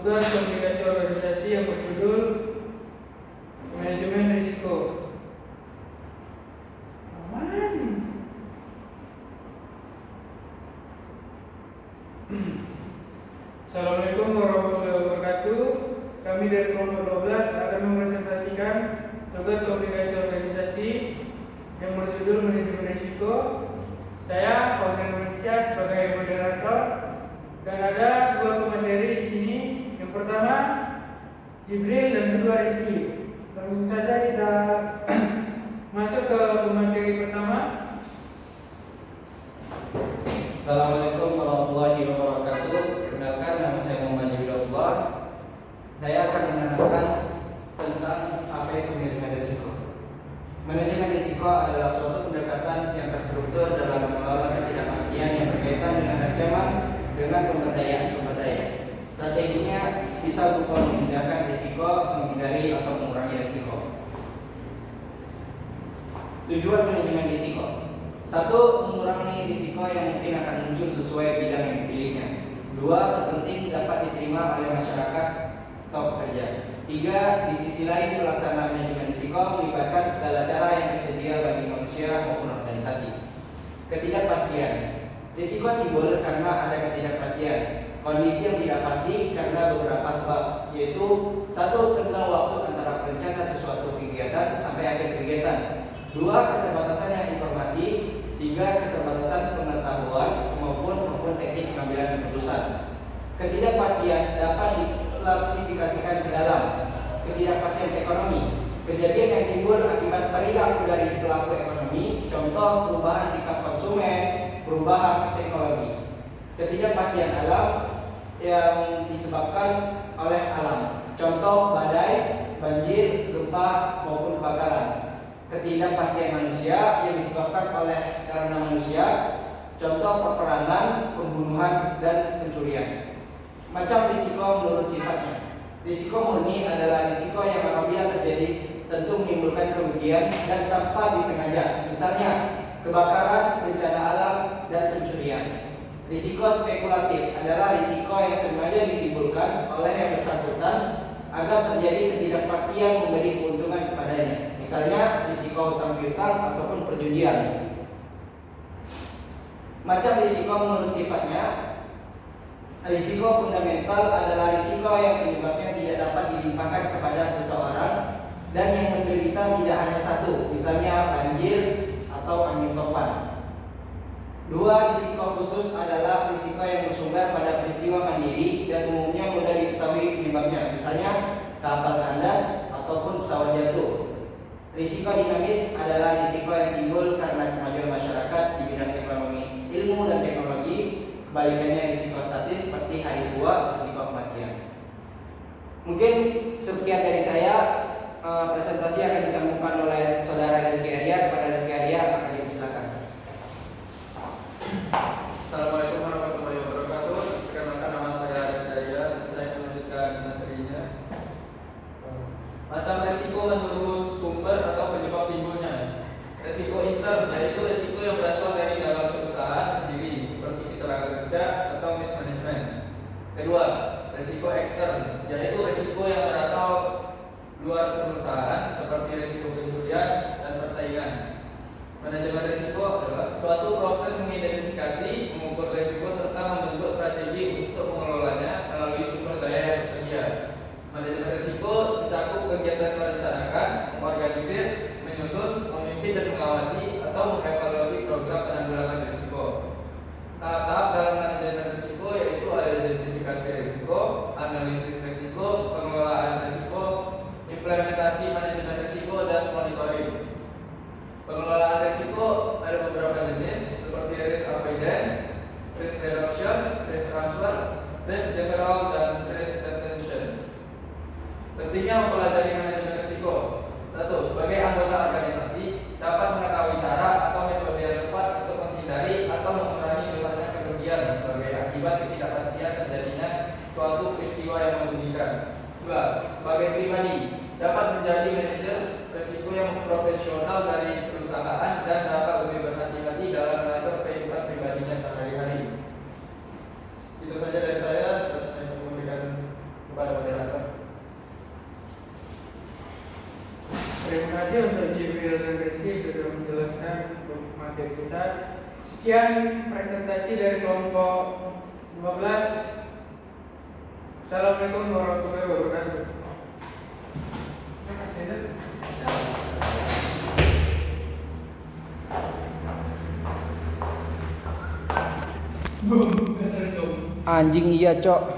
tugas komunikasi organisasi yang berjudul Manajemen Risiko. Assalamualaikum warahmatullahi wabarakatuh. Kami dari kelompok 12 akan mempresentasikan tugas komunikasi organisasi yang berjudul Manajemen Risiko. Saya Pauline Manisya sebagai moderator dan ada dua pemateri di sini. Yang pertama Jibril dan kedua Rizky. Langsung saja kita masuk ke pemateri pertama. Assalamualaikum warahmatullahi wabarakatuh. Perkenalkan, nama saya Muhammad Jibril Abdullah. Saya akan menerangkan tentang apa itu manajemen risiko. Manajemen risiko adalah suatu pendekatan yang terstruktur dalam mengelola ketidakpastian yang berkaitan dengan ancaman dengan pemberdayaan sumber daya. Strateginya bisa berupa menghindarkan risiko, menghindari atau mengurangi risiko. Tujuan manajemen risiko: 1. Mengurangi risiko yang mungkin akan muncul sesuai bidang yang dipilihnya. 2. Terpenting dapat diterima oleh masyarakat atau pekerja. 3. Di sisi lain, pelaksanaan manajemen risiko melibatkan segala cara yang tersedia bagi manusia maupun organisasi. Ketidakpastian: risiko timbul karena ada ketidakpastian. Kondisi yang tidak pasti karena beberapa sebab, yaitu 1. Tenggang waktu antara perencana sesuatu kegiatan sampai akhir kegiatan. 2. Keterbatasan informasi. 3. Keterbatasan pengetahuan maupun teknik pengambilan keputusan. Ketidakpastian dapat diklasifikasikan ke dalam ketidakpastian ekonomi, kejadian yang timbul akibat perilaku dari pelaku ekonomi, contoh perubahan sikap konsumen, perubahan teknologi. Ketidakpastian alam yang disebabkan oleh alam, contoh badai, banjir, gempa maupun kebakaran. Ketidakpastian manusia yang disebabkan oleh karena manusia, contoh peperangan, pembunuhan, dan pencurian. Macam risiko menurut sifatnya. Risiko murni adalah risiko yang apabila terjadi tentu menimbulkan kerugian dan tanpa disengaja, misalnya kebakaran, bencana alam, dan pencurian. Risiko spekulatif adalah risiko yang sengaja ditimbulkan oleh yang bersangkutan agar terjadi ketidakpastian memberi keuntungan kepadanya, misalnya risiko hutang piutang ataupun perjudian. Macam risiko menurut sifatnya. Risiko fundamental adalah risiko yang penyebabnya tidak dapat dilimpahkan kepada seseorang dan yang menderita tidak hanya satu, misalnya banjir atau angin topan. 2. Risiko khusus adalah risiko yang bersumber pada peristiwa mandiri dan umumnya mudah diketahui penyebabnya, misalnya kapal kandas ataupun pesawat jatuh. Risiko dinamis adalah risiko yang timbul karena kemajuan masyarakat di bidang ekonomi, ilmu, dan teknologi. Kebalikannya risiko statis seperti hari tua, risiko kematian. Mungkin sekian dari saya. Presentasi akan disambungkan oleh saudara Rizky Arya. Kepada Rizky Arya akan dipersilakan. Assalamualaikum warahmatullahi wabarakatuh. Perkenalkan, nama saya Rizky Arya. Saya melanjutkan materinya. Macam resiko menurut sumber atau penyebab timbulnya. Resiko intern yaitu resiko yang berasal dari dalam perusahaan sendiri, seperti kecelakaan kerja atau mismanagement. Kedua, resiko ekstern yaitu resiko yang berasal luar perusahaan, seperti resiko pencurian dan persaingan. Manajemen risiko adalah suatu proses mengidentifikasi, mengukur risiko serta membentuk strategi untuk mengelolanya melalui sumber daya yang tersedia. Manajemen risiko mencakup kegiatan merencanakan, mengorganisir, menyusun, memimpin dan mengawasi atau mengevaluasi program penanggulangan risiko. Tahap-tahap dalam manajemen risiko yaitu ada identifikasi risiko, analisis risiko, pengelolaan risiko, implementasi manajemen risiko, dan monitoring. Pengelolaan risiko ada beberapa jenis seperti risk avoidance, risk reduction, risk transfer, risk deferral, dan risk retention. Pentingnya mempelajari manajemen risiko. 1. Sebagai anggota organisasi dapat mengetahui cara atau metode yang tepat untuk menghindari atau mengurangi besarnya kerugian sebagai akibat ketidakpastian terjadinya suatu peristiwa yang merugikan. 2. Sebagai pribadi dapat menjadi manajer risiko yang profesional dari perusahaan dan dapat lebih berhati-hati dalam mengatur kehidupan pribadinya sehari-hari. Itu saja dari saya. Terus saya memberikan kepada kasih untuk Jibril dan Rizky sudah menjelaskan untuk materi kita. Sekian presentasi dari kelompok 12. Assalamualaikum warahmatullahi wabarakatuh. Terima kasih. Anjing iya, Cok.